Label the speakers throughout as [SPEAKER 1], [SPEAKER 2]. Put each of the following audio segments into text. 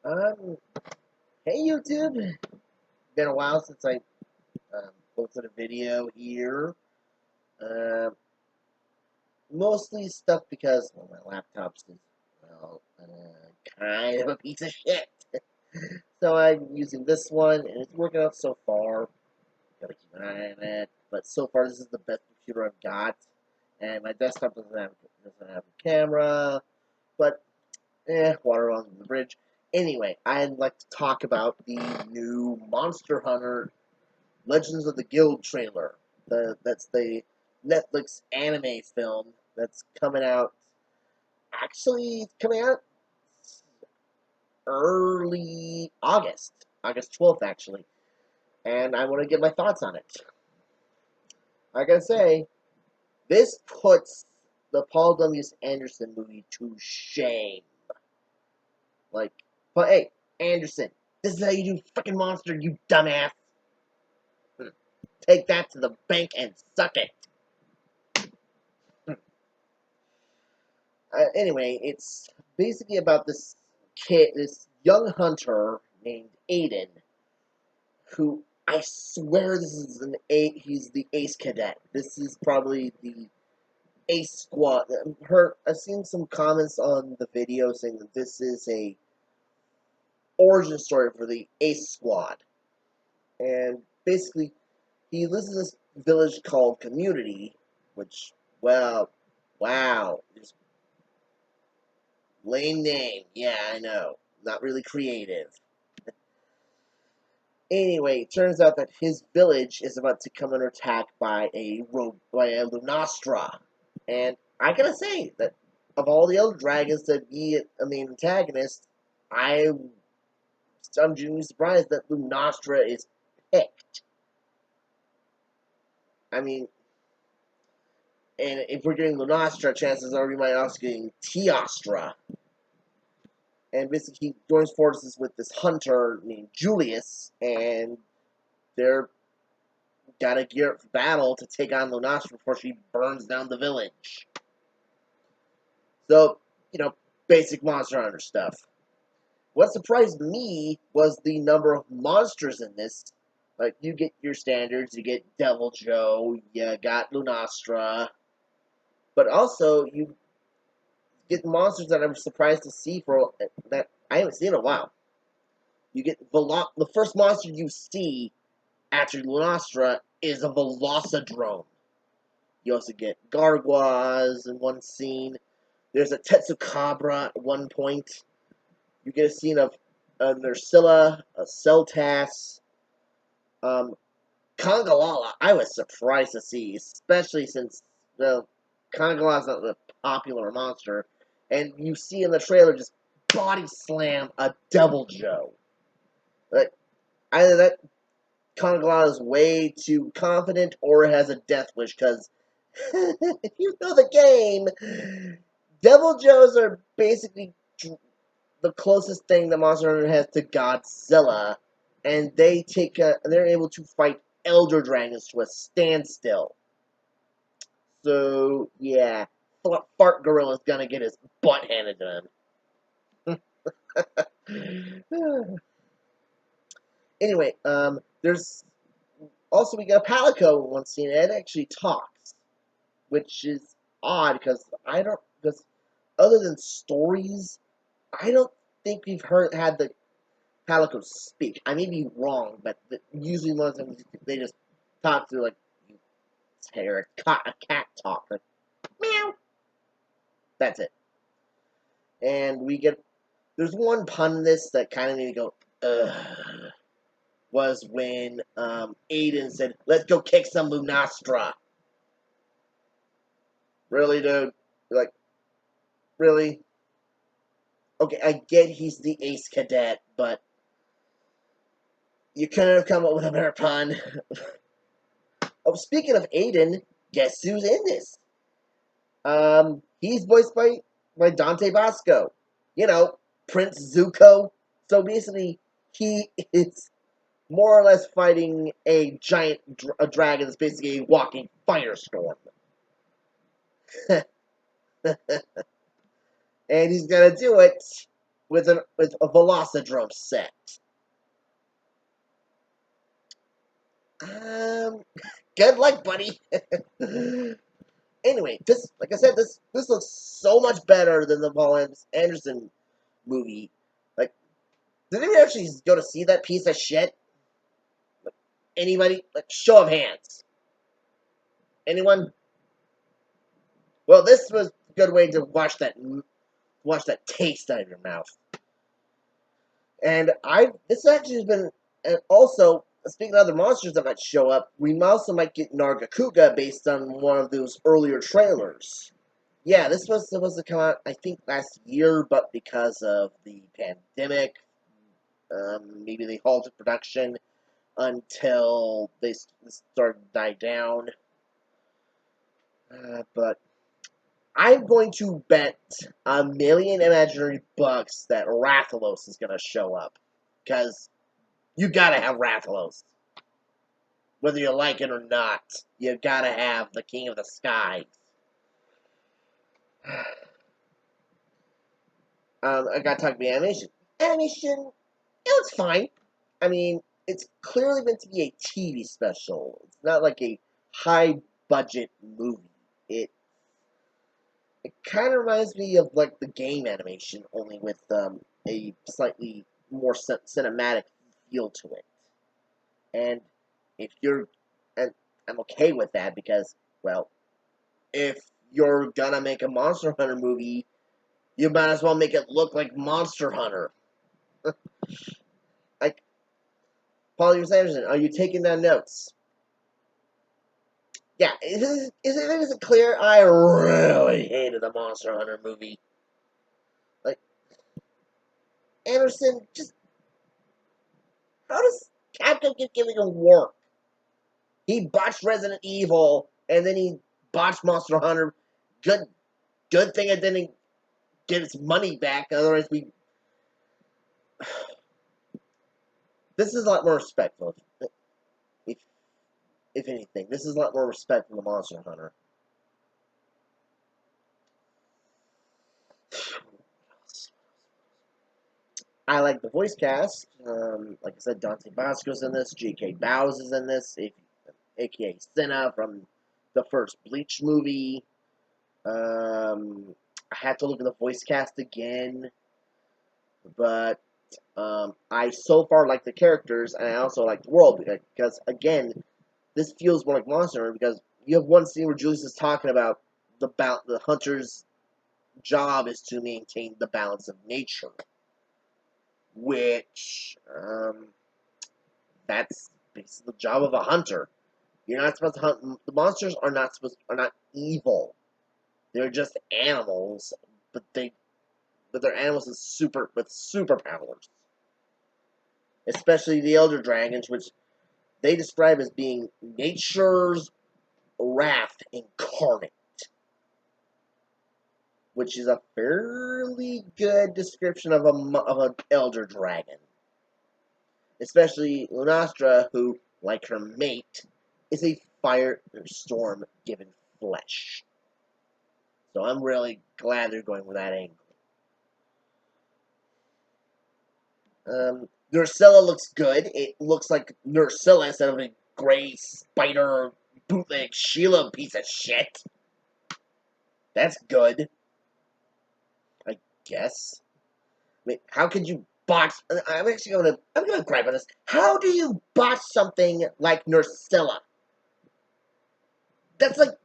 [SPEAKER 1] Um, hey YouTube, been a while since I posted a video here. Um, Mostly stuff because my laptop's is kind of a piece of shit. So I'm using this one, and it's working out so far. Gotta keep an eye on it, but so far this is the best computer I've got, and my desktop doesn't have a camera, but water on the bridge. Anyway, I'd like to talk about the new Monster Hunter Legends of the Guild trailer. That's the Netflix anime film that's coming out. Actually, it's coming out early August, August 12th, actually. And I want to get my thoughts on it. I gotta say, this puts the Paul W. Anderson movie to shame. Like, but hey, Anderson, this is how you do fucking monster, you dumbass. Take that to the bank and suck it. Anyway, it's basically about this kid, this young hunter named Aiden, who I swear this is he's the ace cadet. This is probably the ace squad. I've seen some comments on the video saying that this is a origin story for the ace squad. And basically, he lives in this village called Community, which, well, wow, just lame name. Yeah, I know. Not really creative. Anyway, it turns out that his village is about to come under attack by a Lunastra. And I gotta say that of all the other dragons that be a main antagonist, I'm genuinely surprised that Lunastra is picked. I mean, and if we're getting Lunastra, chances are we might also getting Teostra. And basically, he joins forces with this hunter named Julius, and they're gotta gear up for battle to take on Lunastra before she burns down the village. So, basic Monster Hunter stuff. What surprised me was the number of monsters in this. Like, you get your standards, you get Devil Joe, you got Lunastra, but also you get monsters that I'm surprised to see that I haven't seen in a while. You get the first monster you see after Lunastra is a Velocidrome. You also get Garguas in one scene. There's a Tetsukabra at one point. You get a scene of Nursilla, a Celtas, Congalala. I was surprised to see, especially since Congalala's not a popular monster, and you see in the trailer just body slam a Devil Joe. Like, either that Congalala is way too confident or has a death wish, because if you know the game, Devil Joes are basically the closest thing that Monster Hunter has to Godzilla, and they're able to fight Elder Dragons to a standstill. So yeah, Fart Gorilla's gonna get his butt handed to him. Anyway, there's also we got Palico in one scene, and it actually talks, which is odd because other than stories, I don't think we've had the Palico speak. I may be wrong, but usually most of them they just talk through like a cat talk, like meow. That's it. And there's one pun in this that kind of made me go ugh. Was when Aiden said, "Let's go kick some Lunastra." Really, dude? Like, really? Okay, I get he's the ace cadet, but you couldn't have come up with a better pun. Oh, speaking of Aiden, guess who's in this? He's voiced by Dante Bosco. You know, Prince Zuko. So basically, he is more or less fighting a giant a dragon that's basically a walking firestorm. And he's gonna do it with a Velocidrome set. Um, Good luck, buddy. Anyway, this, like I said, this looks so much better than the Paul Anderson movie. Like, did anyone actually go to see that piece of shit? Anybody? Like, show of hands. Anyone? Well, this was a good way to wash that taste out of your mouth. And this actually has been, and also, speaking of other monsters that might show up, we also might get Nargacuga based on one of those earlier trailers. Yeah, this was supposed to come out, I think, last year, but because of the pandemic, maybe they halted production until they started to die down. But I'm going to bet $1,000,000 imaginary bucks that Rathalos is going to show up. Because you gotta have Rathalos. Whether you like it or not, you gotta have the King of the Skies. I gotta talk about the animation. Animation, it looks fine. I mean, it's clearly meant to be a TV special. It's not like a high budget movie. It it kind of reminds me of like the game animation, only with a slightly more cinematic feel to it. And if you're, and I'm okay with that because, well, if you're gonna make a Monster Hunter movie, you might as well make it look like Monster Hunter. Like, Paul Anderson, are you taking down notes? Yeah, is it clear? I really hated the Monster Hunter movie. Like, Anderson, just, how does Capcom keep giving him work? He botched Resident Evil, and then he botched Monster Hunter. Good thing it didn't get its money back, otherwise we... This is a lot more respectful. If, if anything, this is a lot more respectful than Monster Hunter. I like the voice cast. Like I said, Dante Bosco's in this. J.K. Bowes is in this, a.k.a. Senna from the first Bleach movie. I had to look at the voice cast again, but I so far like the characters, and I also like the world because again, this feels more like Monster Hunter because you have one scene where Julius is talking about the hunter's job is to maintain the balance of nature, which that's basically the job of a hunter. You're not supposed to hunt. The monsters are not evil. They're just animals, but they're animals with superpowers. Especially the elder dragons, which they describe as being nature's wrath incarnate, which is a fairly good description of an elder dragon. Especially Lunastra, who, like her mate, is a firestorm given flesh. So I'm really glad they're going with that angle. Nursilla looks good. It looks like Nursilla instead of a gray spider bootleg Sheila piece of shit. That's good. I guess. I mean, how could you botch? I'm gonna gripe on this. How do you botch something like Nursilla? That's like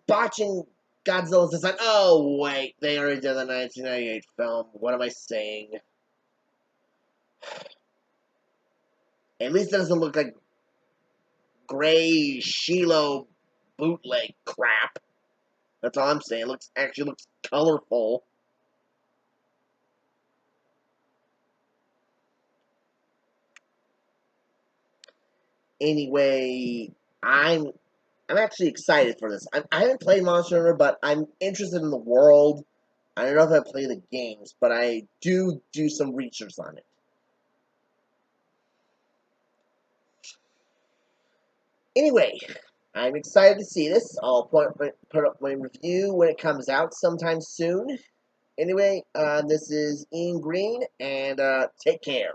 [SPEAKER 1] botching Godzilla's design. Oh wait, they already did the 1998 film. What am I saying? At least it doesn't look like gray Shiloh bootleg crap. That's all I'm saying. It actually looks colorful. Anyway, I'm actually excited for this. I haven't played Monster Hunter, but I'm interested in the world. I don't know if I play the games, but I do some research on it. Anyway, I'm excited to see this. I'll put up my review when it comes out sometime soon. Anyway, this is Ian Green, and take care.